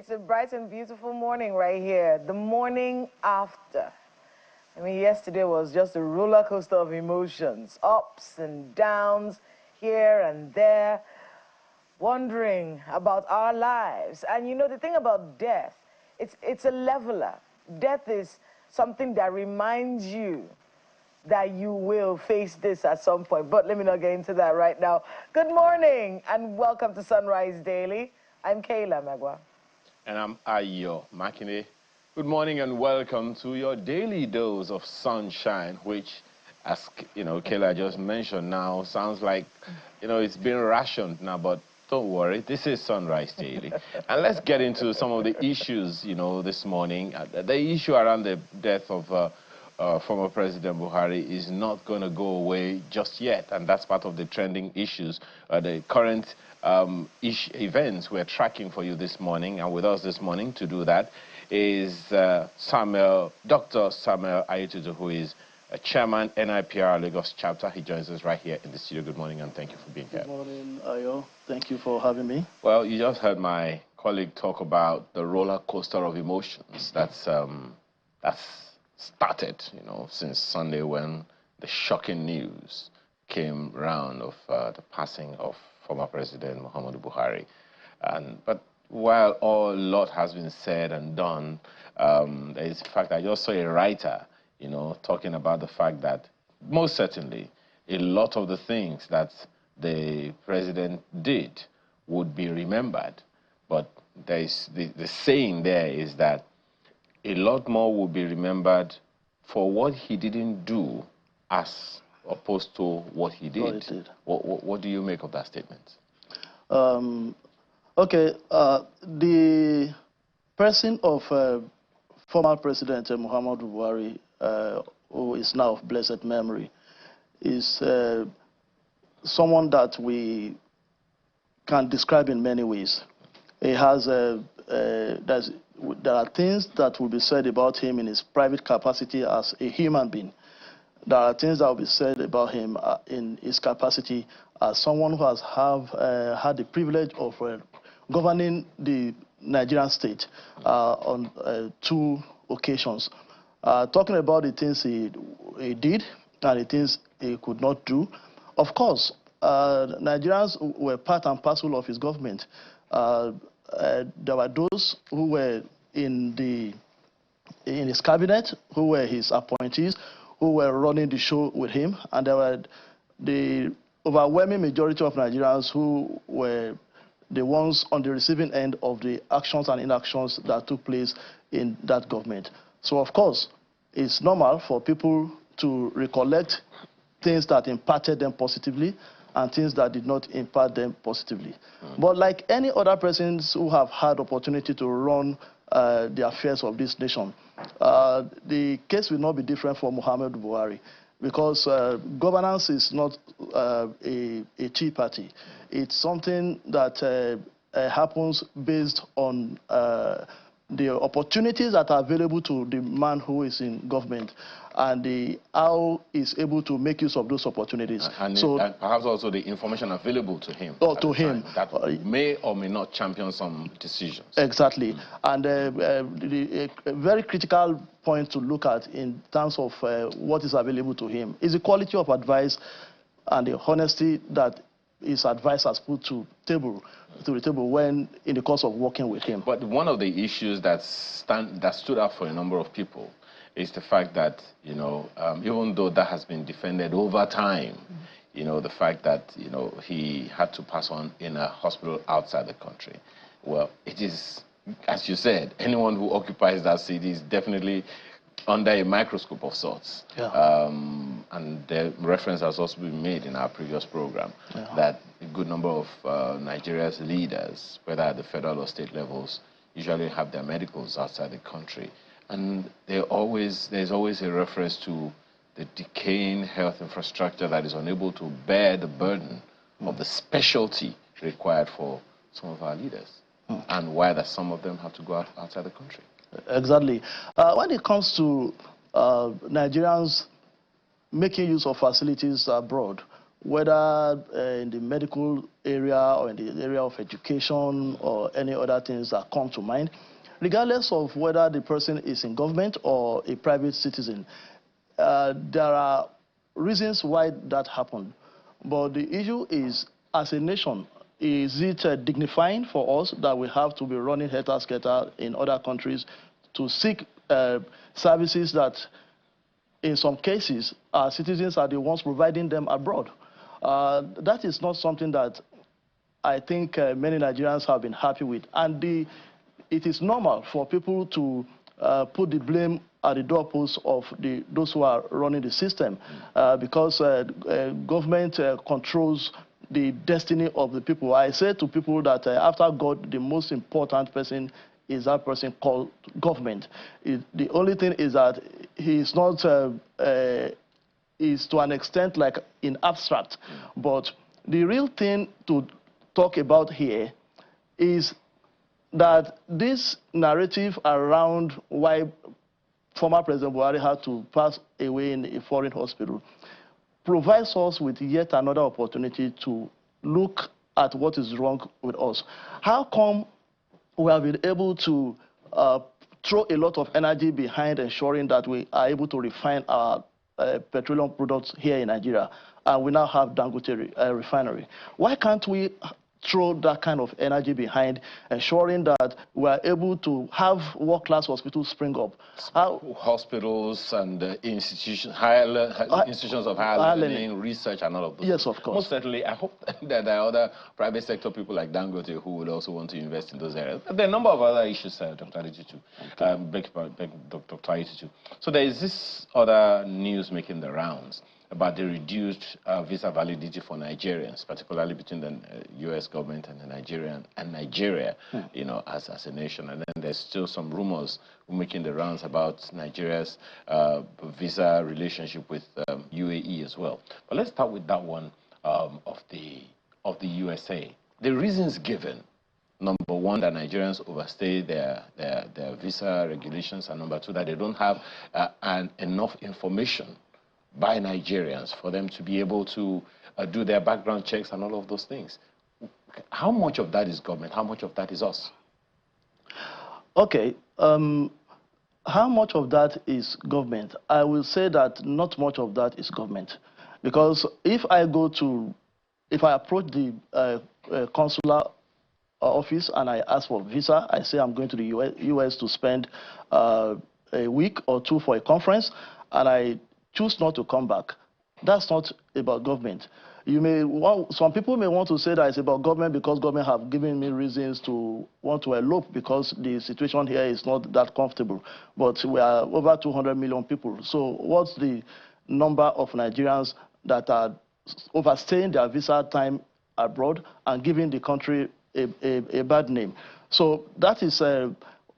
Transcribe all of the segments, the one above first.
It's a bright and beautiful morning right here. The morning after. I mean, yesterday was just a roller coaster of emotions, ups and downs, here and there, wondering about our lives. And you know, the thing about death, it's a leveler. Death is something that reminds you that you will face this at some point. But let me not get into that right now. Good morning and welcome to Sunrise Daily. I'm Kayla Magwa. And I'm Ayo Makine. Good morning and welcome to your daily dose of sunshine, which, as you know, Kayla just mentioned now, sounds like, you know, it's been rationed now, but don't worry, this is Sunrise Daily. And let's get into some of the issues, you know, this morning. The issue around the death of former President Buhari is not going to go away just yet, and that's part of the trending issues, the current events we're tracking for you this morning. And with us this morning to do that is Dr. Samuel Ayetutu, who is Chairman, NIPR Lagos chapter. He joins us right here in the studio. Good morning, and thank you for being here. Good morning, Ayo. Thank you for having me. Well, you just heard my colleague talk about the roller coaster of emotions that's started, you know, since Sunday when the shocking news came round of the passing of former President Muhammadu Buhari. But while a lot has been said and done, there is the fact I just saw a writer, you know, talking about the fact that most certainly a lot of the things that the president did would be remembered. But there is the saying there is that a lot more will be remembered for what he didn't do as opposed to what he did. What do you make of that statement? Okay, the person of former President Muhammadu Buhari, who is now of blessed memory, is someone that we can describe in many ways. He has there are things that will be said about him in his private capacity as a human being. There are things that will be said about him in his capacity as someone who has had the privilege of governing the Nigerian state on 2 occasions. Talking about the things he did and the things he could not do. Of course, Nigerians were part and parcel of his government. There were those who were in his cabinet, who were his appointees, who were running the show with him, and there were the overwhelming majority of Nigerians who were the ones on the receiving end of the actions and inactions that took place in that government. So, of course, it's normal for people to recollect things that impacted them positively and things that did not impact them positively. But like any other persons who have had opportunity to run the affairs of this nation, the case will not be different for Muhammadu Buhari, because governance is not a tea party. It's something that happens based on the opportunities that are available to the man who is in government, and how he's able to make use of those opportunities. And perhaps also the information available to him. To him. That may or may not champion some decisions. Exactly. And a very critical point to look at in terms of what is available to him is the quality of advice and the honesty that his advice has put to the table when in the course of working with him. But one of the issues that stood out for a number of people is the fact that, you know, even though that has been defended over time, you know, the fact that, you know, he had to pass on in a hospital outside the country. Well, it is, as you said, anyone who occupies that seat is definitely under a microscope of sorts. Yeah. And the reference has also been made in our previous program that a good number of Nigeria's leaders, whether at the federal or state levels, usually have their medicals outside the country. And there's always a reference to the decaying health infrastructure that is unable to bear the burden of the specialty required for some of our leaders, and why that some of them have to go outside the country. Exactly. When it comes to Nigerians making use of facilities abroad, whether in the medical area or in the area of education or any other things that come to mind, regardless of whether the person is in government or a private citizen, there are reasons why that happened. But the issue is, as a nation, is it dignifying for us that we have to be running helter-skelter in other countries to seek services that, in some cases, our citizens are the ones providing them abroad? That is not something that I think many Nigerians have been happy with. And it is normal for people to put the blame at the doorposts of those who are running the system, because government controls the destiny of the people. I say to people that after God, the most important person is that person called government. The only thing is that he is not, is to an extent like in abstract. But the real thing to talk about here is that this narrative around why former President Buhari had to pass away in a foreign hospital provides us with yet another opportunity to look at what is wrong with us. How come we have been able to throw a lot of energy behind ensuring that we are able to refine our petroleum products here in Nigeria, and we now have Dangote refinery? Why can't we throw that kind of energy behind ensuring that we are able to have world-class hospitals spring up? Hospitals and institutions, institutions of higher learning, research, and all of those. Yes, of course. Most certainly, I hope that there are other private sector people like Dangote who would also want to invest in those areas. There are a number of other issues, Dr. Adetutu. So there is this other news making the rounds about the reduced visa validity for Nigerians, particularly between the U.S. government and Nigeria, you know, as a nation. And then there's still some rumors making the rounds about Nigeria's visa relationship with UAE as well. But let's start with that one of the USA. The reasons given: number one, that Nigerians overstay their visa regulations, and number two, that they don't have enough information by Nigerians for them to be able to do their background checks and all of those things. How much of that is government? How much of that is us? Okay. How much of that is government? I will say that not much of that is government. Because if I approach the consular office and I ask for a visa, I say I'm going to the US to spend a week or two for a conference, and I choose not to come back, that's not about government. Some people may want to say that it's about government because government have given me reasons to want to elope because the situation here is not that comfortable. But we are over 200 million people. So what's the number of Nigerians that are overstaying their visa time abroad and giving the country a bad name? So that is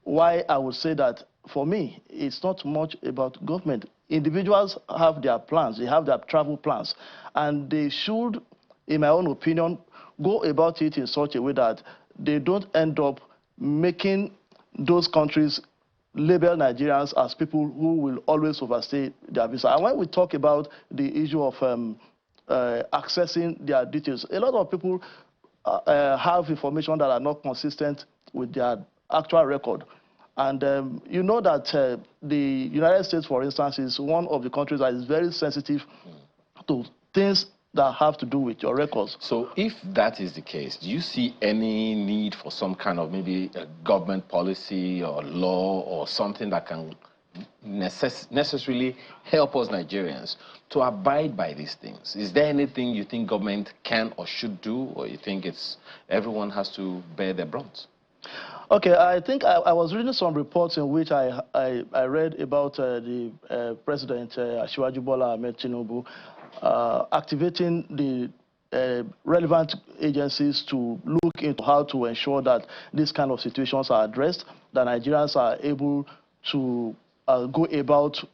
why I would say that for me, it's not much about government. Individuals have their plans, they have their travel plans, and they should, in my own opinion, go about it in such a way that they don't end up making those countries label Nigerians as people who will always overstay their visa. And when we talk about the issue of accessing their details, a lot of people have information that are not consistent with their actual record. And you know that the United States, for instance, is one of the countries that is very sensitive to things that have to do with your records. So if that is the case, do you see any need for some kind of maybe a government policy or law or something that can necessarily help us Nigerians to abide by these things? Is there anything you think government can or should do, or you think everyone has to bear their brunt? Okay, I think I was reading some reports in which I read about the President Asiwaju Bola Ahmed Tinubu activating the relevant agencies to look into how to ensure that these kind of situations are addressed, that Nigerians are able to go about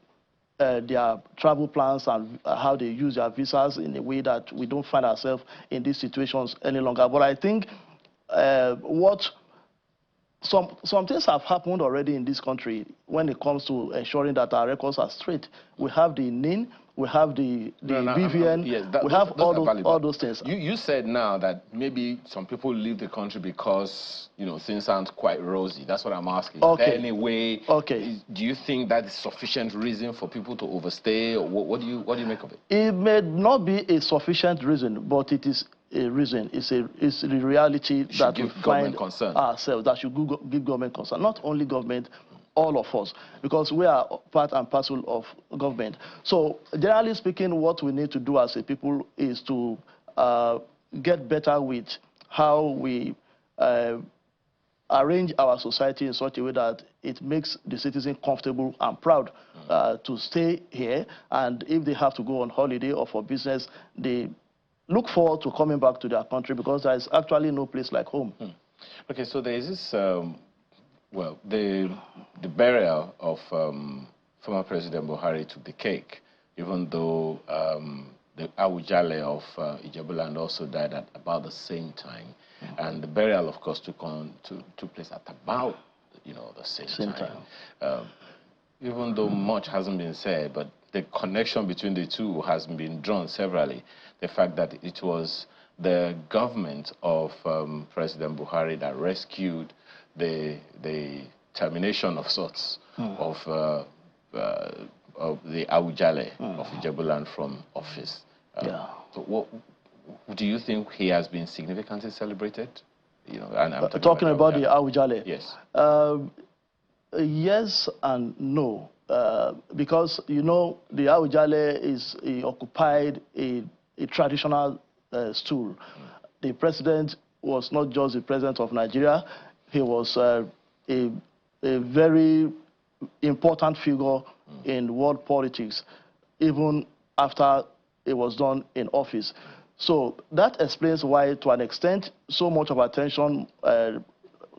their travel plans and how they use their visas in a way that we don't find ourselves in these situations any longer. But I think some things have happened already in this country when it comes to ensuring that our records are straight. We have the NIN, we have the BVN, yes, we have all those things. You said now that maybe some people leave the country because, you know, things aren't quite rosy. That's what I'm asking. Okay. Is there any way, okay. Do you think that is sufficient reason for people to overstay, or what do you make of it? It may not be a sufficient reason, but it is a reason. It's the reality that we find ourselves, that should give government concern. Not only government, all of us, because we are part and parcel of government. So generally speaking, what we need to do as a people is to get better with how we arrange our society in such a way that it makes the citizen comfortable and proud to stay here. And if they have to go on holiday or for business, they look forward to coming back to their country, because there is actually no place like home. Okay, so there is this, well, the burial of former President Buhari took the cake, even though the Awujale of Ijebuland also died at about the same time. And the burial, of course, took place at about, you know, the same time. Even though much hasn't been said, but the connection between the two has been drawn severally. The fact that it was the government of President Buhari that rescued the termination of sorts of the Awujale of Ijebuland from office. So what do you think he has been significantly celebrated? You know, and I'm talking about the Awujale. Yes. Yes and no, because you know the Awujale is occupied a traditional stool. The president was not just the president of Nigeria; he was a very important figure in world politics, even after it was done in office. So that explains why, to an extent, so much of attention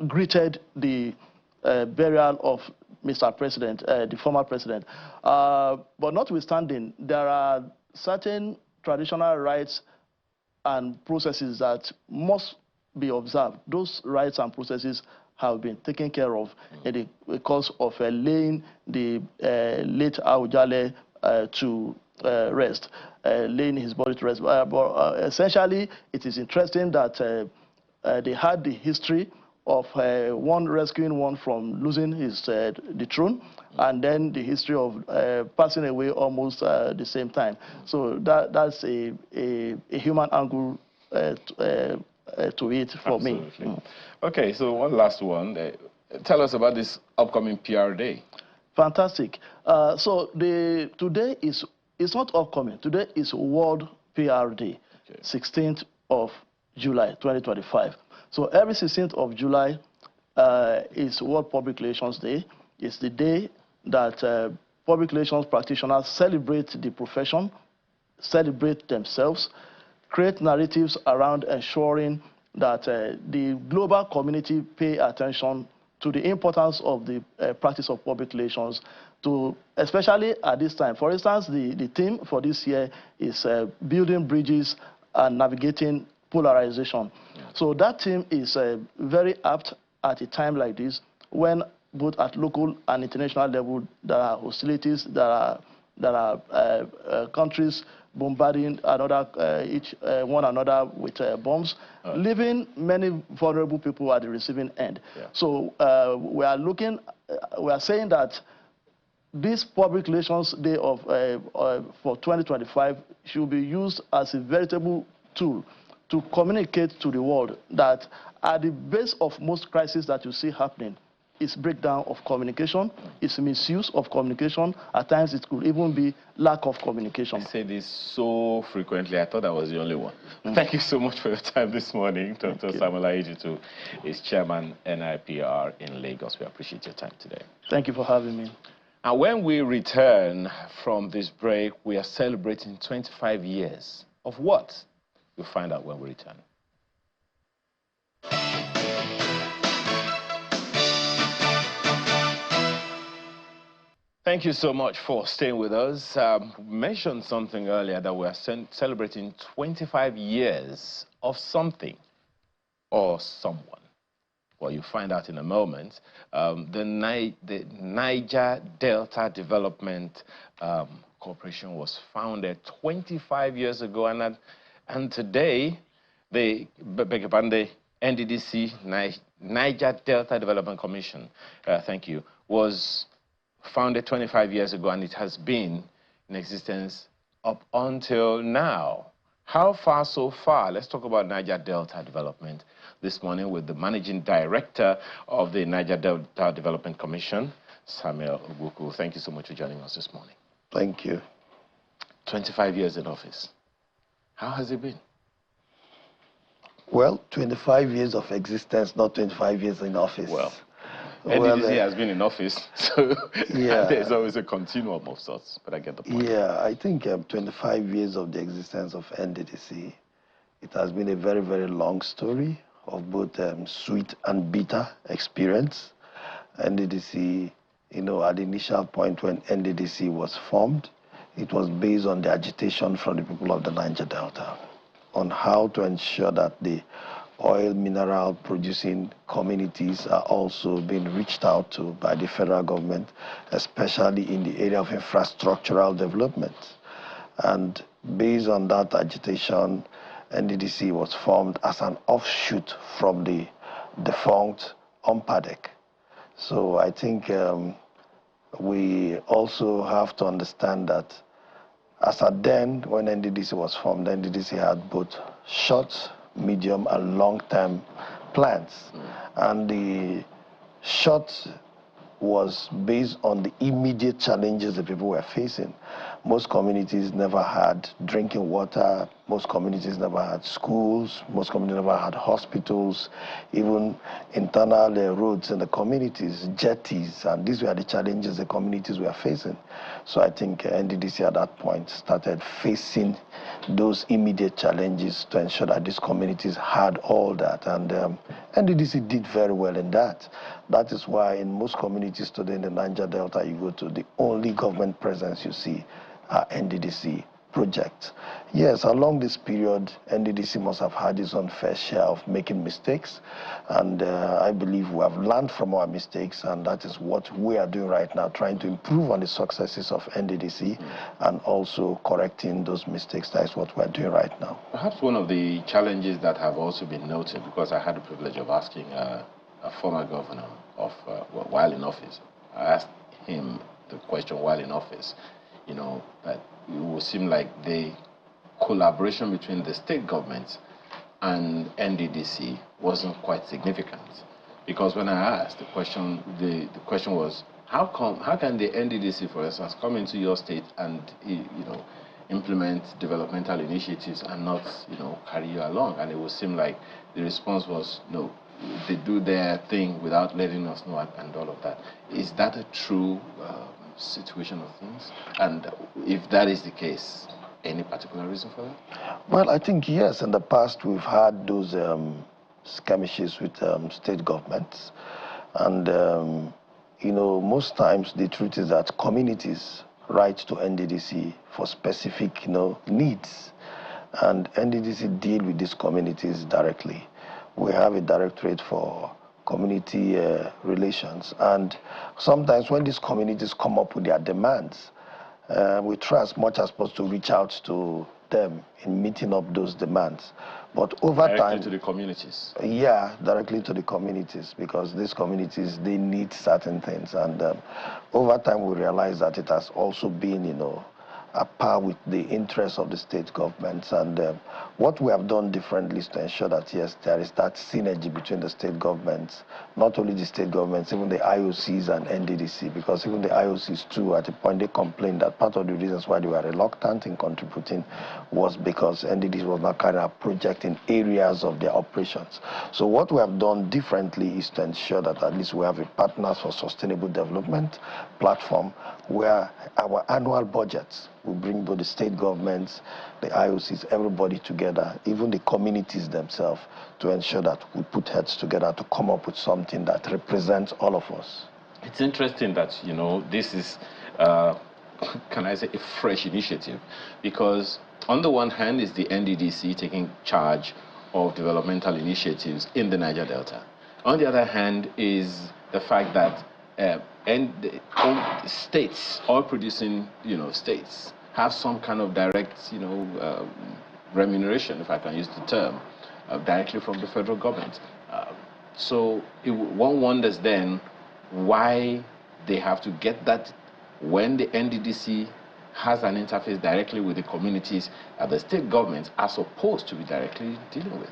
greeted the burial of Mr. President, the former president. But notwithstanding, there are certain traditional rights and processes that must be observed. Those rights and processes have been taken care of in the course of laying the late Awujale to rest, laying his body to rest. But essentially, it is interesting that they had the history of one rescuing one from losing his the throne, and then the history of passing away almost the same time. So that's a human angle to it for me. Okay, so one last one. Tell us about this upcoming PR Day. Fantastic. So today it's not upcoming. Today is World PR Day, 16th of July, 2025. So every 16th of July is World Public Relations Day. It's the day that public relations practitioners celebrate the profession, celebrate themselves, create narratives around ensuring that the global community pay attention to the importance of the practice of public relations, especially at this time. For instance, the theme for this year is building bridges and navigating polarization. So that theme is very apt at a time like this, when both at local and international level there are hostilities, there are countries bombarding one another with bombs, leaving many vulnerable people at the receiving end. So we are saying that this Public Relations Day for 2025 should be used as a veritable tool to communicate to the world that at the base of most crises that you see happening is breakdown of communication, it's misuse of communication. At times it could even be lack of communication. I say this so frequently, I thought I was the only one. Thank you so much for your time this morning. Dr. Samuel Ajitu is Chairman NIPR in Lagos. We appreciate your time today. Thank you for having me. And when we return from this break, we are celebrating 25 years of what? You'll find out when we return. Thank you so much for staying with us. We mentioned something earlier that we are celebrating 25 years of something or someone. Well, you'll find out in a moment. The Niger Delta Development Corporation was founded 25 years ago, and today, the NDDC, Niger Delta Development Commission, thank you, was founded 25 years ago, and it has been in existence up until now. How far so far? Let's talk about Niger Delta Development this morning with the Managing Director of the Niger Delta Development Commission, Samuel Ogbuku. Thank you so much for joining us this morning. Thank you. 25 years in office. How has it been? Well, 25 years of existence, not 25 years in office. Well, NDDC has been in office, so yeah. there's always a continuum of sorts, but I get the point. Yeah, I think 25 years of the existence of NDDC, it has been a very, very long story of both sweet and bitter experience. NDDC, you know, at the initial point when NDDC was formed, it was based on the agitation from the people of the Niger Delta on how to ensure that the oil mineral producing communities are also being reached out to by the federal government, especially in the area of infrastructural development. And based on that agitation, NDDC was formed as an offshoot from the defunct UMPADEC. So I think we also have to understand that as at then, when NDDC was formed, NDDC had both short, medium, and long-term plans. And the short was based on the immediate challenges the people were facing. Most communities never had drinking water, most communities never had schools, most communities never had hospitals, even internal roads in the communities, jetties, and these were the challenges the communities were facing. So I think NDDC at that point started facing those immediate challenges to ensure that these communities had all that, and NDDC did very well in that. That is why in most communities today in the Niger Delta, you go to, the only government presence you see are NDDC projects. Yes, along this period, NDDC must have had its own fair share of making mistakes, and I believe we have learned from our mistakes, and that is what we are doing right now, trying to improve on the successes of NDDC and also correcting those mistakes. That is what we are doing right now. Perhaps one of the challenges that have also been noted, because I had the privilege of asking a former governor of while in office, I asked him the question while in office, you know, that it would seem like the collaboration between the state governments and NDDC wasn't quite significant. Because when I asked the question was, how can the NDDC, for instance, come into your state and, you know, implement developmental initiatives and not, you know, carry you along? And it would seem like the response was, no, they do their thing without letting us know and all of that. Is that a true situation of things? And if that is the case, any particular reason for that? Well, I think yes, in the past we've had those skirmishes with state governments, and you know, most times the truth is that communities write to NDDC for specific, you know, needs, and NDDC deal with these communities directly. We have a directorate for community relations, and sometimes when these communities come up with their demands, we try as much as possible to reach out to them in meeting up those demands. But over time, directly to the communities. Yeah, directly to the communities, because these communities, they need certain things, and over time we realize that it has also been, you know, a par with the interests of the state governments. And what we have done differently is to ensure that, yes, there is that synergy between the state governments, not only the state governments, even the IOCs and NDDC, because even the IOCs too, at a point, they complained that part of the reasons why they were reluctant in contributing was because NDDC was not carrying out projects in areas of their operations. So what we have done differently is to ensure that at least we have a Partners for Sustainable Development platform where our annual budgets will bring both the state governments, the IOCs, everybody together, even the communities themselves, to ensure that we put heads together to come up with something that represents all of us. It's interesting that, you know, this is, can I say, a fresh initiative, because on the one hand is the NDDC taking charge of developmental initiatives in the Niger Delta. On the other hand is the fact that and the states, oil-producing, states, have some kind of direct, remuneration, if I can use the term, directly from the federal government. So one wonders then why they have to get that when the NDDC has an interface directly with the communities at the state governments as opposed to be directly dealing with.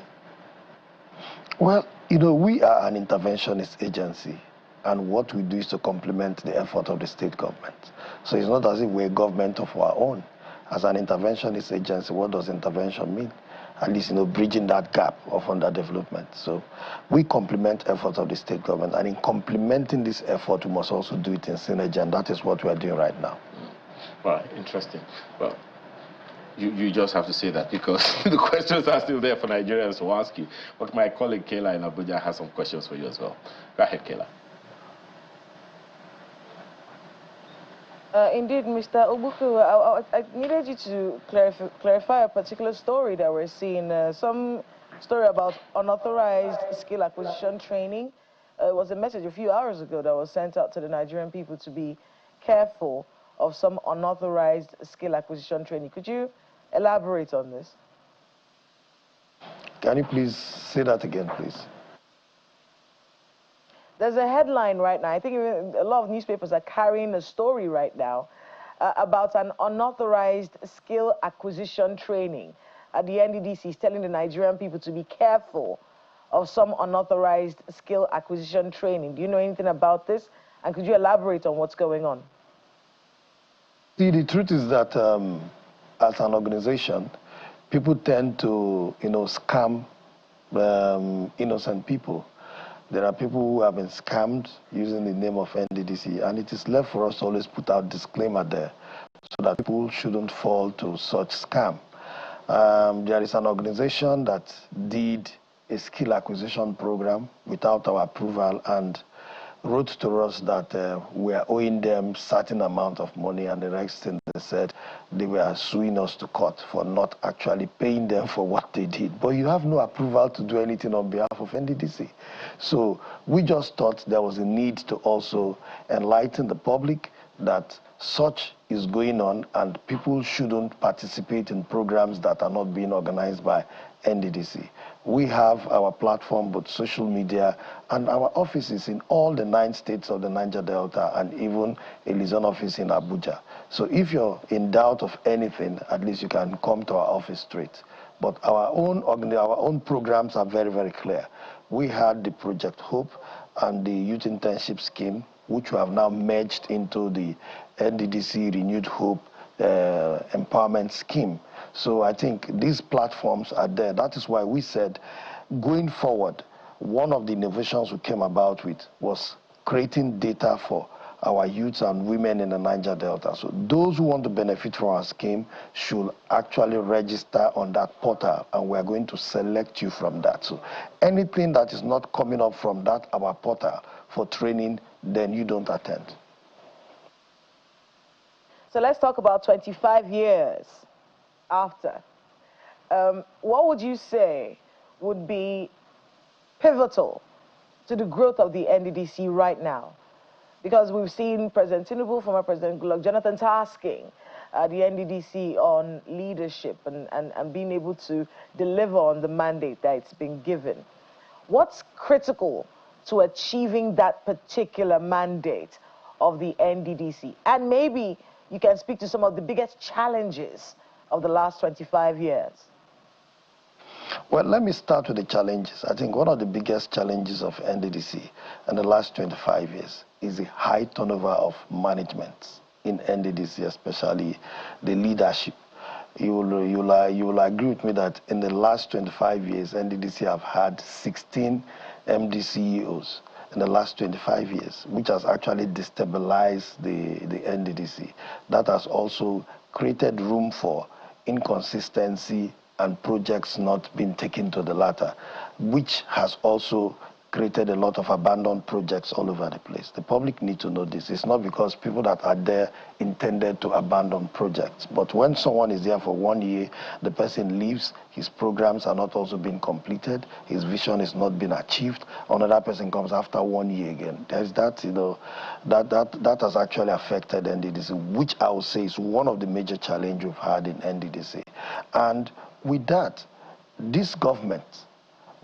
Well, we are an interventionist agency, and what we do is to complement the effort of the state government. So it's not as if we're a government of our own. As an interventionist agency, what does intervention mean? At least, bridging that gap of underdevelopment. So we complement efforts of the state government, and in complementing this effort, we must also do it in synergy, and that is what we are doing right now. Right, interesting. Well, you just have to say that because the questions are still there for Nigerians to ask you. But my colleague Kayla in Abuja has some questions for you as well. Go ahead, Kayla. Indeed, Mr. Obuku, I needed you to clarify a particular story that we're seeing. Some story about unauthorized skill acquisition training. It was a message a few hours ago that was sent out to the Nigerian people to be careful of some unauthorized skill acquisition training. Could you elaborate on this? Can you please say that again, please? There's a headline right now. I think a lot of newspapers are carrying a story right now about an unauthorized skill acquisition training. The NDDC is telling the Nigerian people to be careful of some unauthorized skill acquisition training. Do you know anything about this? And could you elaborate on what's going on? See, the truth is that as an organization, people tend to, scam innocent people. There are people who have been scammed using the name of NDDC, and it is left for us to always put out disclaimer there so that people shouldn't fall to such scam. There is an organization that did a skill acquisition program without our approval and wrote to us that we are owing them certain amount of money, and the next thing they said, they were suing us to court for not actually paying them for what they did. But you have no approval to do anything on behalf of NDDC. So we just thought there was a need to also enlighten the public that such is going on and people shouldn't participate in programs that are not being organized by NDDC. We have our platform, both social media, and our offices in all the 9 states of the Niger Delta, and even a liaison office in Abuja. So if you're in doubt of anything, at least you can come to our office straight. But our own programs are very, very clear. We had the Project Hope and the Youth Internship Scheme, which we have now merged into the NDDC Renewed Hope Empowerment Scheme. So I think these platforms are there. That is why we said, going forward, one of the innovations we came about with was creating data for our youths and women in the Niger Delta. So those who want to benefit from our scheme should actually register on that portal, and we're going to select you from that. So anything that is not coming up from that, our portal, for training, then you don't attend. So let's talk about 25 years after. What would you say would be pivotal to the growth of the NDDC right now? Because we've seen President Tinubu, former President Goodluck Jonathan, tasking the NDDC on leadership and being able to deliver on the mandate that it's been given. What's critical to achieving that particular mandate of the NDDC? And maybe you can speak to some of the biggest challenges of the last 25 years. Well, let me start with the challenges. I think one of the biggest challenges of NDDC in the last 25 years is the high turnover of management in NDDC, especially the leadership. You will agree with me that in the last 25 years, NDDC have had 16 MD CEOs in the last 25 years, which has actually destabilized the NDDC. That has also created room for inconsistency and projects not being taken to the latter, which has also created a lot of abandoned projects all over the place. The public need to know this. It's not because people that are there intended to abandon projects. But when someone is there for 1 year, the person leaves, his programs are not also being completed, his vision is not being achieved, another person comes after 1 year again. There's that, you know, that has actually affected NDDC, which I would say is one of the major challenges we've had in NDDC. And with that, this government,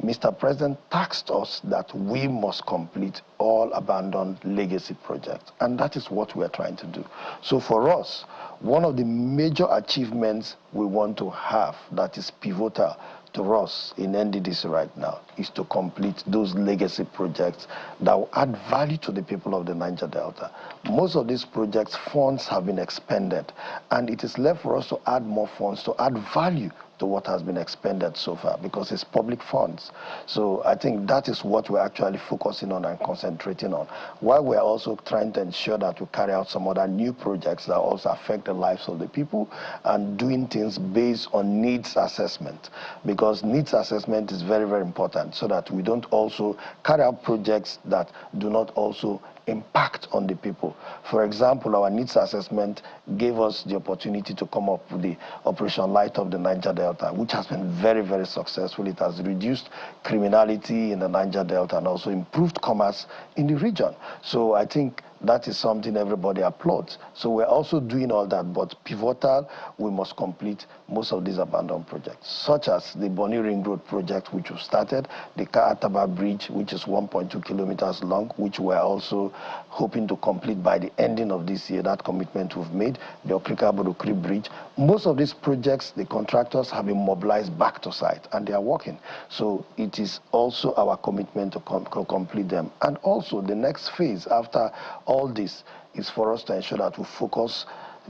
Mr. President tasked us that we must complete all abandoned legacy projects, and that is what we are trying to do. So for us, one of the major achievements we want to have that is pivotal to us in NDDC right now is to complete those legacy projects that will add value to the people of the Niger Delta. Most of these projects, funds have been expended, and it is left for us to add more funds to add value to what has been expended so far, because it's public funds. So I think that is what we're actually focusing on and concentrating on, while we're also trying to ensure that we carry out some other new projects that also affect the lives of the people and doing things based on needs assessment, because needs assessment is very, very important so that we don't also carry out projects that do not also impact on the people. For example, our needs assessment gave us the opportunity to come up with the Operation Light Up the Niger Delta, which has been very, very successful. It has reduced criminality in the Niger Delta and also improved commerce in the region. So I think that is something everybody applauds. So we're also doing all that, but pivotal, we must complete most of these abandoned projects, such as the Bonny Ring Road project, which we started, the Kaataba Bridge, which is 1.2 kilometers long, which we're also hoping to complete by the ending of this year, that commitment we've made, the Okrika-Bodokri Bridge. Most of these projects, the contractors have been mobilized back to site, and they are working. So it is also our commitment to complete them. And also the next phase after all this is for us to ensure that we focus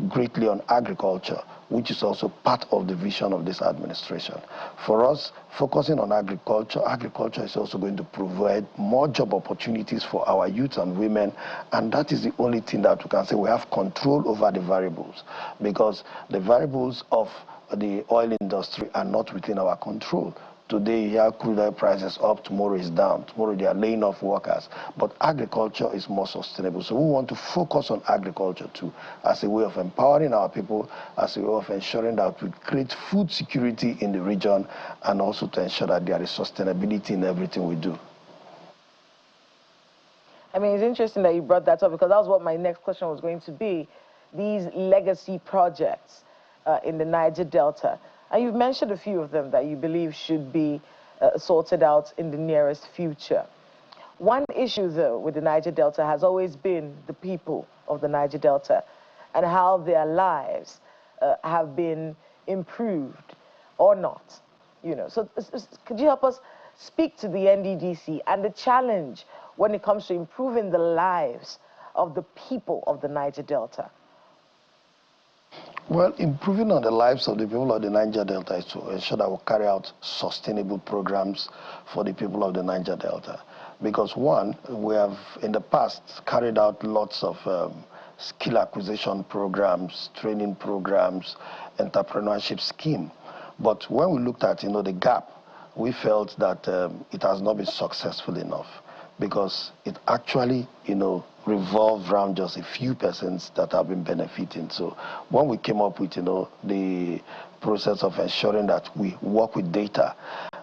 greatly on agriculture, which is also part of the vision of this administration. For us, focusing on agriculture is also going to provide more job opportunities for our youth and women, and that is the only thing that we can say we have control over the variables, because the variables of the oil industry are not within our control. Today, here, crude oil prices up, tomorrow is down. Tomorrow, they are laying off workers. But agriculture is more sustainable. So we want to focus on agriculture, too, as a way of empowering our people, as a way of ensuring that we create food security in the region, and also to ensure that there is sustainability in everything we do. I mean, it's interesting that you brought that up, because that was what my next question was going to be. These legacy projects in the Niger Delta. And you've mentioned a few of them that you believe should be sorted out in the nearest future. One issue, though, with the Niger Delta has always been the people of the Niger Delta and how their lives have been improved or not. You know, so could you help us speak to the NDDC and the challenge when it comes to improving the lives of the people of the Niger Delta? Well, improving on the lives of the people of the Niger Delta is to ensure that we carry out sustainable programs for the people of the Niger Delta. Because one, we have in the past carried out lots of skill acquisition programs, training programs, entrepreneurship scheme. But when we looked at, the gap, we felt that it has not been successful enough, because it actually, revolved around just a few persons that have been benefiting. So when we came up with, the process of ensuring that we work with data,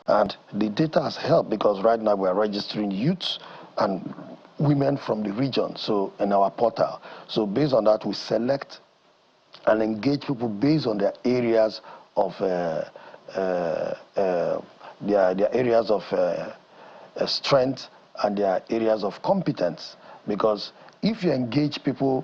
and the data has helped, because right now we are registering youths and women from the region, so in our portal. So based on that, we select and engage people based on their areas of their areas of strength and their areas of competence. Because if you engage people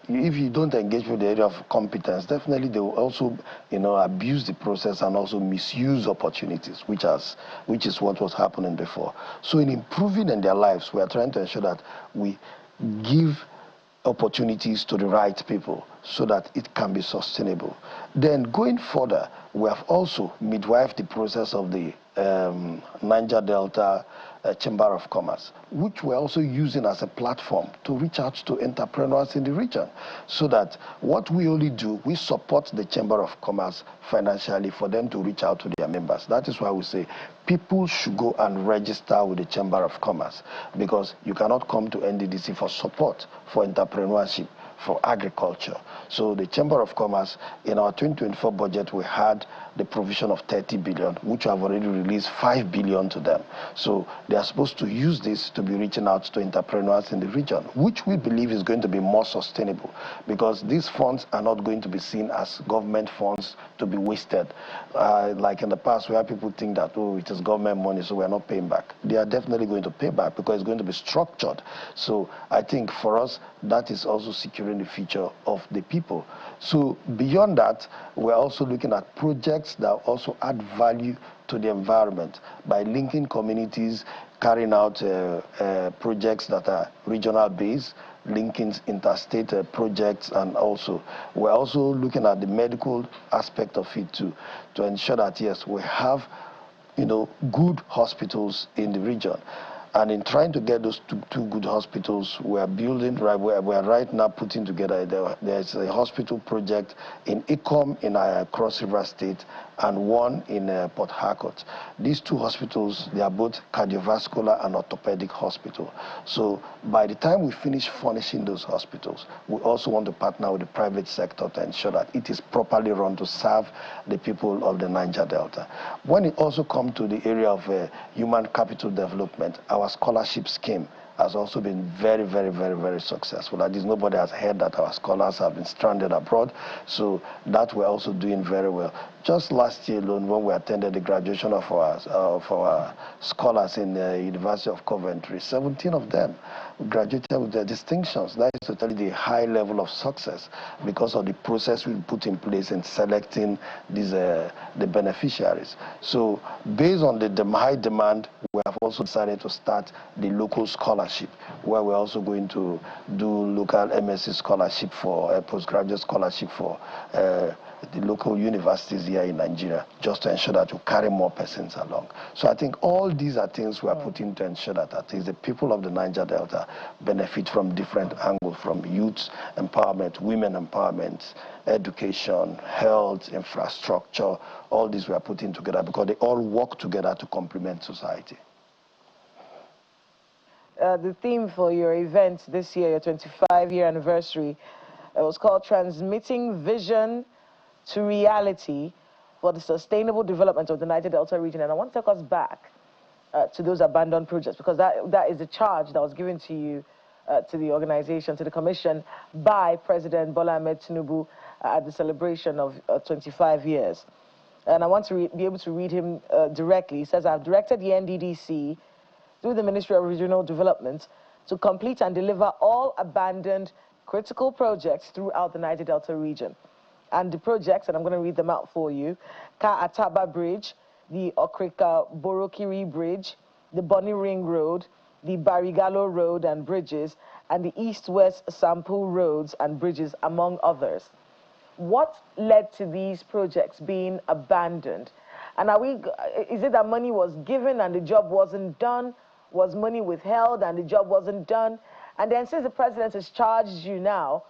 if you don't engage with the area of competence, definitely they will also, abuse the process and also misuse opportunities, which is what was happening before. So in improving in their lives, we are trying to ensure that we give opportunities to the right people so that it can be sustainable. Then going further, we have also midwifed the process of the Niger Delta Chamber of Commerce, which we're also using as a platform to reach out to entrepreneurs in the region, so that what we only do, we support the Chamber of Commerce financially for them to reach out to their members. That is why we say people should go and register with the Chamber of Commerce, because you cannot come to NDDC for support, for entrepreneurship, for agriculture. So the Chamber of Commerce, in our 2024 budget, we had the provision of 30 billion, which have already released 5 billion to them. So they are supposed to use this to be reaching out to entrepreneurs in the region, which we believe is going to be more sustainable, because these funds are not going to be seen as government funds to be wasted. Like in the past, where people think that, oh, it is government money, so we're not paying back. They are definitely going to pay back, because it's going to be structured. So I think for us, that is also securing the future of the people. So beyond that, we're also looking at projects that also add value to the environment by linking communities, carrying out projects that are regional based, linking interstate projects, and also we're also looking at the medical aspect of it too, to ensure that yes, we have good hospitals in the region. And in trying to get those two good hospitals, we're right now putting together, there's a hospital project in Ikom in Cross River State, and one in Port Harcourt. These two hospitals, they are both cardiovascular and orthopedic hospital. So by the time we finish furnishing those hospitals, we also want to partner with the private sector to ensure that it is properly run to serve the people of the Niger Delta. When it also comes to the area of human capital development, our scholarship scheme has also been very, very, very, very successful. At least nobody has heard that our scholars have been stranded abroad. So that we're also doing very well. Just last year alone, when we attended the graduation of our scholars in the University of Coventry, 17 of them graduated with their distinctions. That is to tell you the high level of success because of the process we put in place in selecting these the beneficiaries. So based on the high demand, we have also decided to start the local scholarship, where we're also going to do local MSc scholarship for postgraduate scholarship for the local universities here in Nigeria, just to ensure that you carry more persons along. So I think all these are things we are putting to ensure that at least the people of the Niger Delta benefit from different angles, from youth empowerment, women empowerment, education, health, infrastructure. All these we are putting together because they all work together to complement society. The theme for your event this year, your 25-year anniversary, it was called Transmitting Vision to Reality for the Sustainable Development of the Niger Delta region. And I want to take us back to those abandoned projects, because that is the charge that was given to you, to the organization, to the commission, by President Bola Ahmed Tinubu at the celebration of 25 years. And I want to be able to read him directly. He says, I've directed the NDDC through the Ministry of Regional Development to complete and deliver all abandoned critical projects throughout the Niger Delta region. And the projects, and I'm going to read them out for you: Ka Ataba Bridge, the Okrika Borokiri Bridge, the Bonny Ring Road, the Barigalo Road and bridges, and the East-West Sample roads and bridges, among others. What led to these projects being abandoned? And is it that money was given and the job wasn't done? Was money withheld and the job wasn't done? And then since the president has charged you now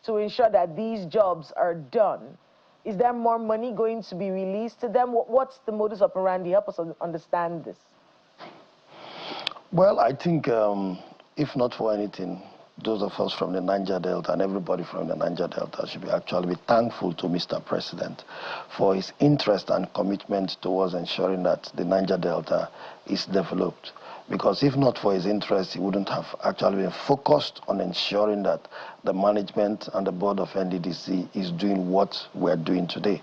to ensure that these jobs are done, is there more money going to be released to them? What's the modus operandi? Help us understand this. Well, I think if not for anything, those of us from the Niger Delta and everybody from the Niger Delta should actually be thankful to Mr. President for his interest and commitment towards ensuring that the Niger Delta is developed. Because if not for his interest, he wouldn't have actually been focused on ensuring that the management and the board of NDDC is doing what we're doing today.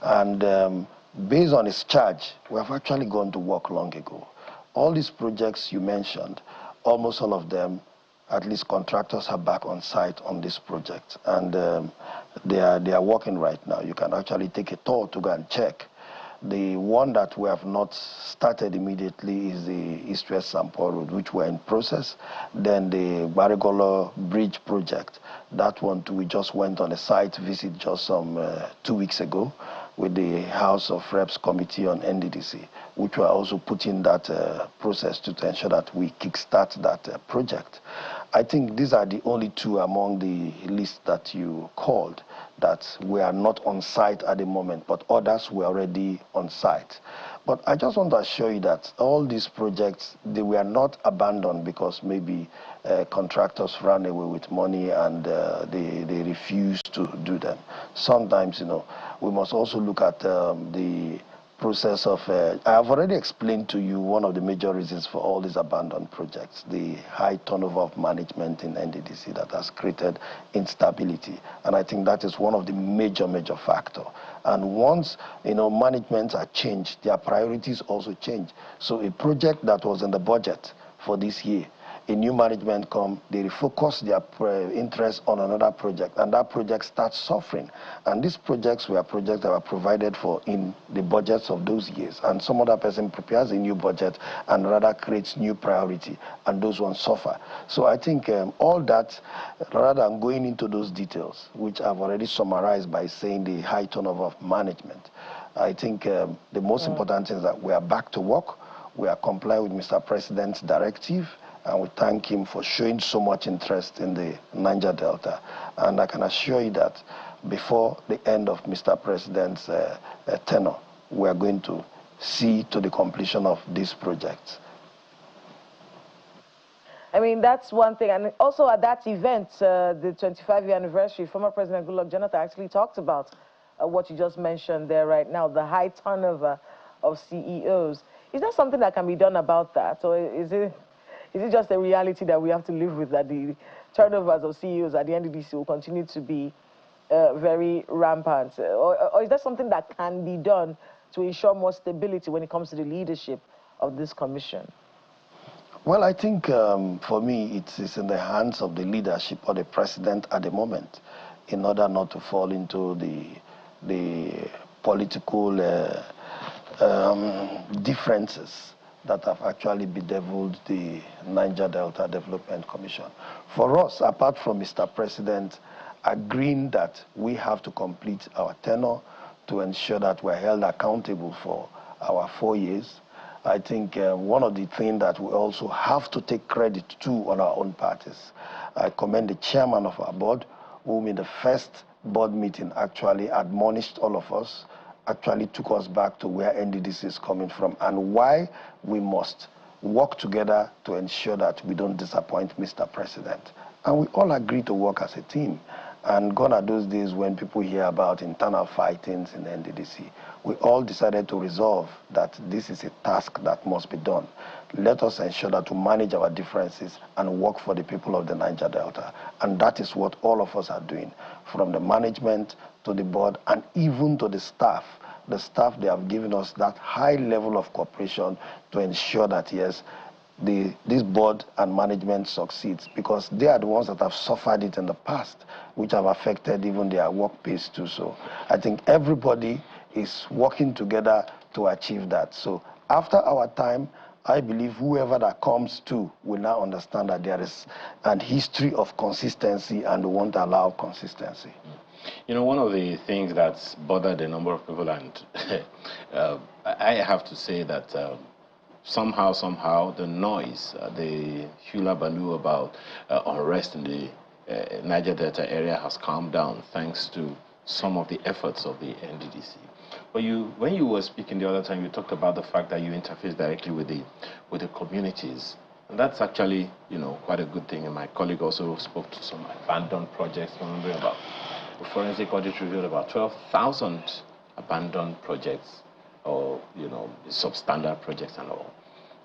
And based on his charge, we have actually gone to work long ago. All these projects you mentioned, almost all of them, at least contractors are back on site on this project. And they are working right now. You can actually take a tour to go and check. The one that we have not started immediately is the East-West Sample Road, which we're in process. Then the Barigolo Bridge project, that one too, we just went on a site visit just some 2 weeks ago with the House of Reps Committee on NDDC, which we're also putting that process to ensure that we kickstart that project. I think these are the only two among the list that you called that we are not on site at the moment, but others were already on site. But I just want to assure you that all these projects, they were not abandoned because maybe contractors ran away with money and they refused to do them. Sometimes, we must also look at the process of, I have already explained to you one of the major reasons for all these abandoned projects, the high turnover of management in NDDC that has created instability. And I think that is one of the major factors. And once, managements are changed, their priorities also change. So a project that was in the budget for this year, a new management come, they refocus their interest on another project, and that project starts suffering. And these projects were projects that were provided for in the budgets of those years, and some other person prepares a new budget and rather creates new priority, and those ones suffer. So I think all that, rather than going into those details, which I've already summarized by saying the high turnover of management, I think the most important thing is that we are back to work, we are complying with Mr. President's directive, and we thank him for showing so much interest in the Niger Delta. And I can assure you that before the end of Mr. President's tenure, we are going to see to the completion of this project. I mean, that's one thing. And also at that event, the 25-year anniversary, former President Goodluck Jonathan actually talked about what you just mentioned there right now, the high turnover of CEOs. Is there something that can be done about that? Or is it just a reality that we have to live with, that the turnovers of CEOs at the NDDC will continue to be very rampant? Or is there something that can be done to ensure more stability when it comes to the leadership of this commission? Well, I think for me, it is in the hands of the leadership or the president at the moment, in order not to fall into the political differences that have actually bedeviled the Niger Delta Development Commission. For us, apart from Mr. President agreeing that we have to complete our tenure to ensure that we're held accountable for our 4 years, I think one of the things that we also have to take credit to on our own parties. I commend the chairman of our board, whom in the first board meeting actually admonished all of us, actually took us back to where NDDC is coming from and why we must work together to ensure that we don't disappoint Mr. President. And we all agree to work as a team. And gone are those days when people hear about internal fightings in NDDC. We all decided to resolve that this is a task that must be done. Let us ensure that we manage our differences and work for the people of the Niger Delta. And that is what all of us are doing, from the management to the board and even to the staff. The staff, they have given us that high level of cooperation to ensure that, yes, this board and management succeeds, because they are the ones that have suffered it in the past, which have affected even their work pace too. So I think everybody is working together to achieve that. So after our time, I believe whoever that comes to will now understand that there is an history of consistency and we won't allow consistency. One of the things that's bothered a number of people, and I have to say that somehow the noise, the hula baloo about unrest in the Niger Delta area has calmed down thanks to some of the efforts of the NDDC. But when you were speaking the other time, you talked about the fact that you interface directly with the communities. And that's actually, quite a good thing. And my colleague also spoke to some abandoned projects. Remembering about the forensic audit revealed about 12,000 abandoned projects, or substandard projects and all.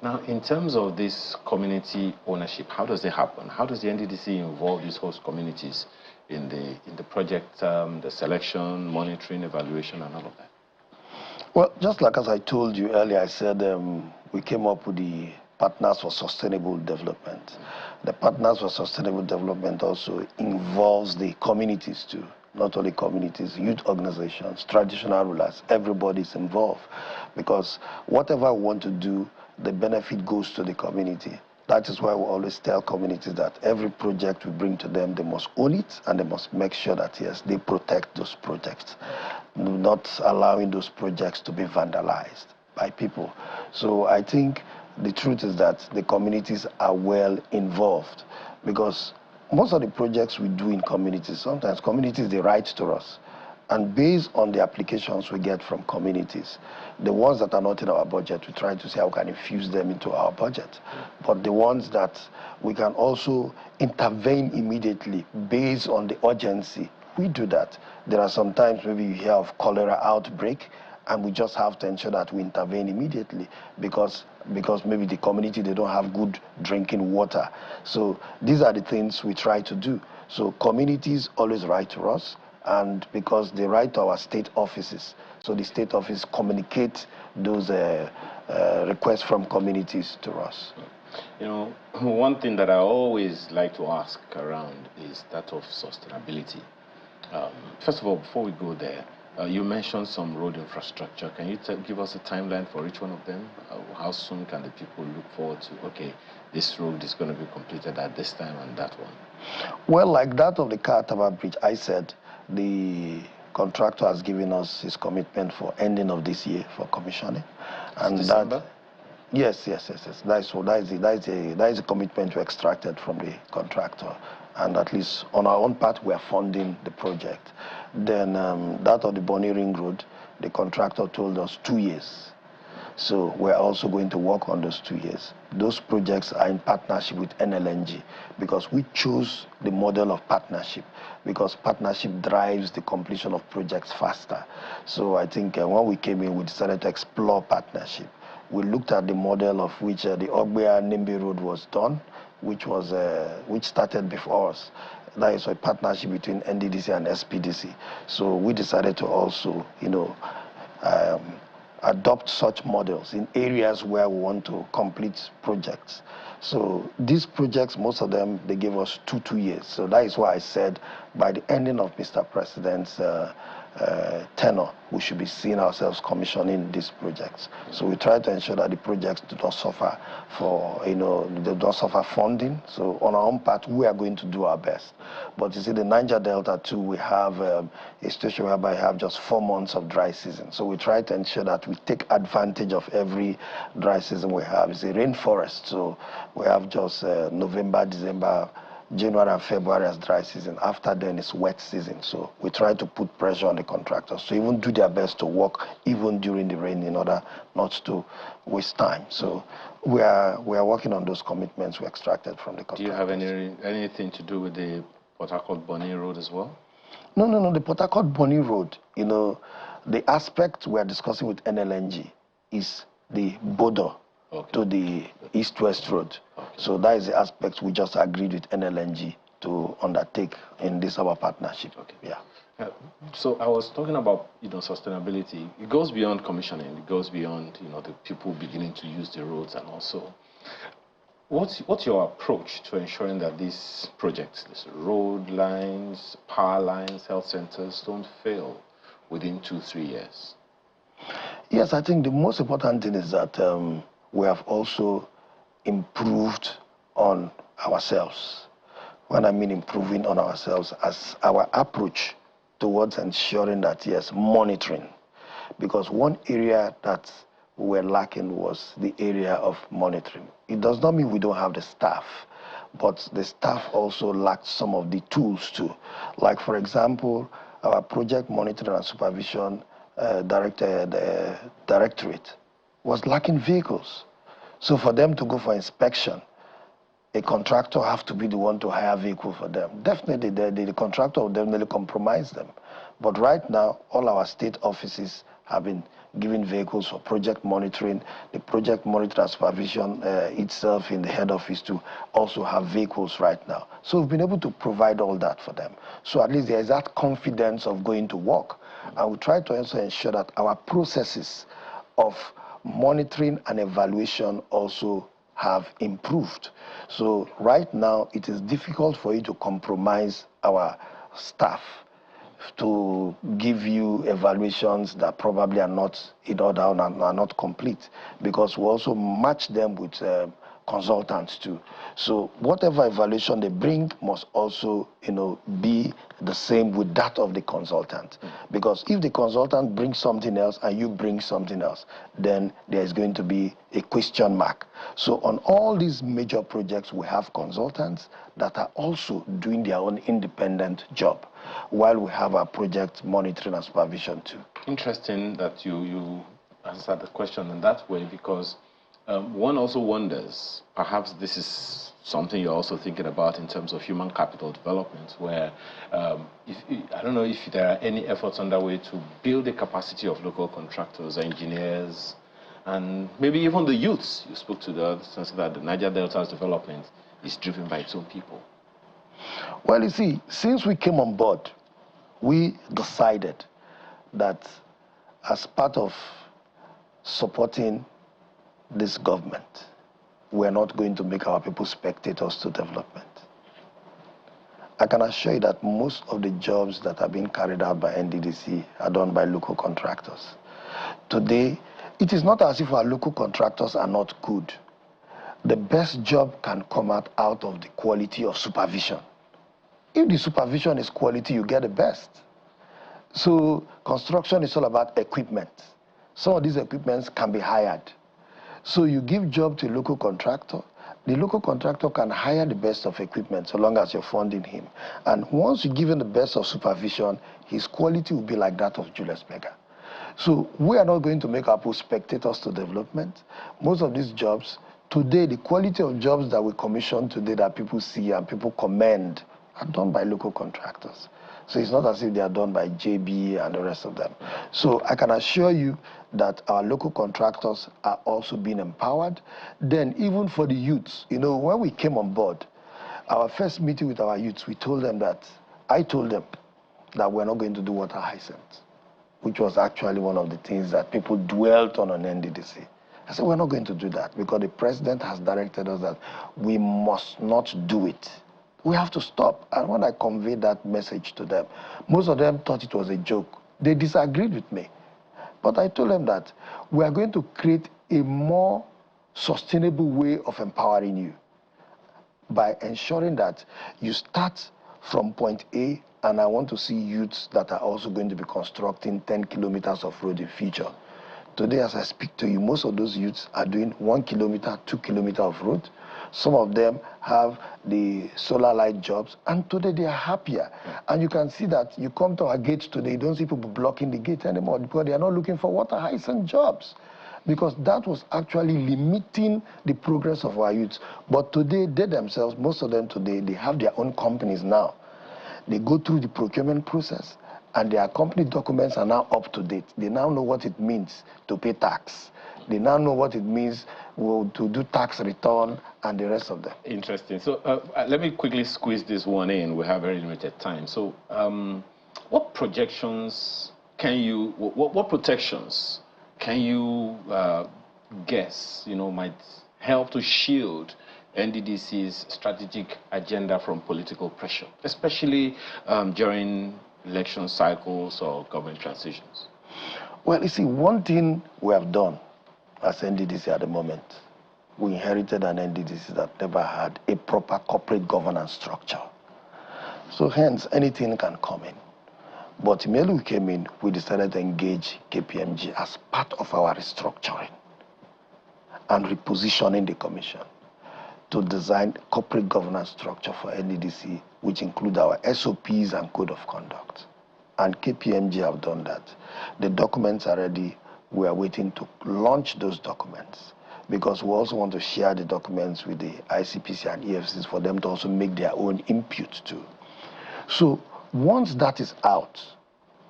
Now, in terms of this community ownership, how does it happen? How does the NDDC involve these host communities in the project, the selection, monitoring, evaluation, and all of that? Well, just like as I told you earlier, I said we came up with the Partners for Sustainable Development. The Partners for Sustainable Development also involves the communities too. Not only communities, youth organizations, traditional rulers, everybody's involved. Because whatever we want to do, the benefit goes to the community. That is why we always tell communities that every project we bring to them, they must own it and they must make sure that, yes, they protect those projects, not allowing those projects to be vandalized by people. So I think the truth is that the communities are well involved, because most of the projects we do in communities, sometimes communities, they write to us. And based on the applications we get from communities, the ones that are not in our budget, we try to see how we can infuse them into our budget. But the ones that we can also intervene immediately based on the urgency, we do that. There are sometimes maybe you hear of cholera outbreak, and we just have to ensure that we intervene immediately because maybe the community, they don't have good drinking water. So these are the things we try to do. So communities always write to us, and because they write to our state offices, so the state office communicate those requests from communities to us. You know, one thing that I always like to ask around is that of sustainability. First of all, before we go there, you mentioned some road infrastructure. Can you give us a timeline for each one of them? How soon can the people look forward to, okay, this road is going to be completed at this time and that one? Well, like that of the Kataba Bridge, I said the contractor has given us his commitment for ending of this year for commissioning. And December? that, yes. That is a commitment we extracted from the contractor. And at least on our own part, we are funding the project. Then that of the Bonny Ring Road, the contractor told us 2 years. So we're also going to work on those 2 years. Those projects are in partnership with NLNG because we chose the model of partnership because partnership drives the completion of projects faster. So I think when we came in, we decided to explore partnership. We looked at the model of which the Ogbea-Nimbi Road was done, which started before us. That is a partnership between NDDC and SPDC. So we decided to also, adopt such models in areas where we want to complete projects. So these projects, most of them, they gave us two years. So that is why I said by the ending of Mr. President's tenure, we should be seeing ourselves commissioning these projects. So we try to ensure that the projects do not suffer they don't suffer funding. So on our own part, we are going to do our best. But you see, the Niger Delta too, we have a situation whereby we have just 4 months of dry season. So we try to ensure that we take advantage of every dry season we have. It's a rainforest, so we have just November, December, January and February as dry season. After then it's wet season. So we try to put pressure on the contractors to even do their best to work even during the rain in order not to waste time. So we are working on those commitments we extracted from the contractors. Do you have anything to do with the Port Harcourt-Bonny Road as well? No. The Port Harcourt-Bonny Road, the aspect we are discussing with NLNG is the border to the east-west road. Okay. So that is the aspect we just agreed with NLNG to undertake in this our partnership. Okay. Yeah. So I was talking about sustainability. It goes beyond commissioning. It goes beyond the people beginning to use the roads, and also what's your approach to ensuring that these projects, these road lines, power lines, health centers, don't fail within 2-3 years? Yes, I think the most important thing is that we have also improved on ourselves. When I mean improving on ourselves, as our approach towards ensuring that, yes, monitoring. Because one area that we were lacking was the area of monitoring. It does not mean we don't have the staff, but the staff also lacked some of the tools too. Like, for example, our project monitoring and supervision directorate was lacking vehicles. So for them to go for inspection, a contractor have to be the one to hire a vehicle for them. Definitely, the contractor will definitely compromise them. But right now, all our state offices have been given vehicles for project monitoring. The project monitoring and supervision itself in the head office to also have vehicles right now. So we've been able to provide all that for them. So at least there is that confidence of going to work. And we try to also ensure that our processes of monitoring and evaluation also have improved. So right now, it is difficult for you to compromise our staff to give you evaluations that probably are not in order and are not complete, because we also match them with consultants too. So whatever evaluation they bring must also, be the same with that of the consultant. Because if the consultant brings something else and you bring something else, then there is going to be a question mark. So on all these major projects, we have consultants that are also doing their own independent job, while we have our project monitoring and supervision too. Interesting that you answered the question in that way, because one also wonders, perhaps this is something you're also thinking about in terms of human capital development, where I don't know if there are any efforts underway to build the capacity of local contractors, engineers, and maybe even the youths. You spoke to the sense that the Niger Delta's development is driven by its own people. Well, you see, since we came on board, we decided that as part of supporting this government, we're not going to make our people spectators to development. I can assure you that most of the jobs that are being carried out by NDDC are done by local contractors. Today, it is not as if our local contractors are not good. The best job can come out of the quality of supervision. If the supervision is quality, you get the best. So construction is all about equipment. Some of these equipments can be hired. So you give job to a local contractor. The local contractor can hire the best of equipment so long as you're funding him. And once you give him the best of supervision, his quality will be like that of Julius Berger. So we are not going to make our people spectators to development. Most of these jobs, today, the quality of jobs that we commission today that people see and people commend are done by local contractors. So it's not as if they are done by JB and the rest of them. So I can assure you that our local contractors are also being empowered. Then even for the youths, when we came on board, our first meeting with our youths, I told them that we're not going to do water hyacinth, which was actually one of the things that people dwelt on NDDC. I said, we're not going to do that because the president has directed us that we must not do it. We have to stop. And when I conveyed that message to them, most of them thought it was a joke. They disagreed with me. But I told them that we are going to create a more sustainable way of empowering you by ensuring that you start from point A, and I want to see youths that are also going to be constructing 10 kilometers of road in future. Today, as I speak to you, most of those youths are doing 1 kilometer, 2 kilometers of road. Some of them have the solar light jobs, and today they are happier. And you can see that you come to our gates today, you don't see people blocking the gate anymore because they are not looking for water hyacinth jobs. Because that was actually limiting the progress of our youths. But today, they themselves, most of them today, they have their own companies now. They go through the procurement process, and their company documents are now up to date. They now know what it means to pay tax. They now know what it means to do tax return and the rest of them. Interesting. So let me quickly squeeze this one in. We have very limited time. So what projections can you, what protections can you guess, might help to shield NDDC's strategic agenda from political pressure, especially during election cycles or government transitions? Well, you see, one thing we have done as NDDC at the moment, we inherited an NDDC that never had a proper corporate governance structure. So hence, anything can come in. But immediately we came in, we decided to engage KPMG as part of our restructuring and repositioning the commission to design corporate governance structure for NDDC, which include our SOPs and code of conduct. And KPMG have done that. The documents are ready. We are waiting to launch those documents because we also want to share the documents with the ICPC and EFCs for them to also make their own input too. So once that is out,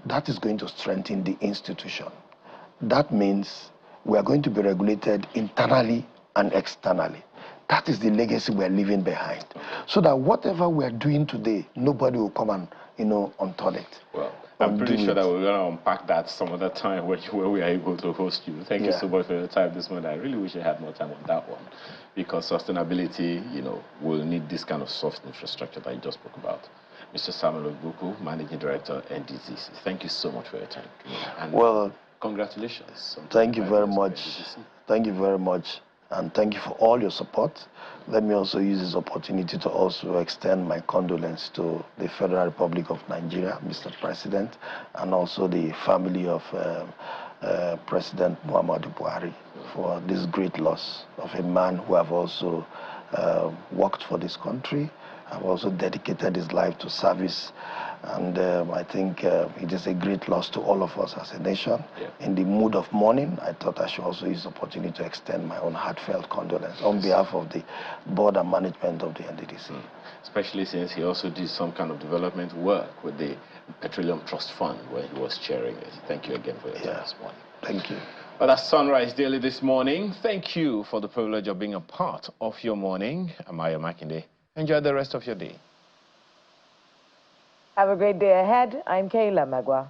that is going to strengthen the institution. That means we are going to be regulated internally and externally. That is the legacy we are leaving behind. So that whatever we are doing today, nobody will come and, unturned it. Well, I'm pretty sure that we're going to unpack that some other time where we are able to host you. Thank you so much for your time this morning. I really wish I had more time on that one, because sustainability, will need this kind of soft infrastructure that you just spoke about. Mr. Samuel Ogbuku, Managing Director, NDDC. Thank you so much for your time. And congratulations. Thank you very much. Thank you very much. And thank you for all your support. Let me also use this opportunity to also extend my condolence to the Federal Republic of Nigeria, Mr. President, and also the family of President Muhammadu Buhari for this great loss of a man who have also worked for this country, have also dedicated his life to service. And I think it is a great loss to all of us as a nation. Yeah. In the mood of mourning, I thought I should also use the opportunity to extend my own heartfelt condolence on behalf of the board and management of the NDDC. Especially since he also did some kind of development work with the Petroleum Trust Fund when he was chairing it. Thank you again for your time this morning. Thank you. Well, that's Sunrise Daily this morning. Thank you for the privilege of being a part of your morning. I'm Ayo Makinde. Enjoy the rest of your day. Have a great day ahead. I'm Kayla Magwa.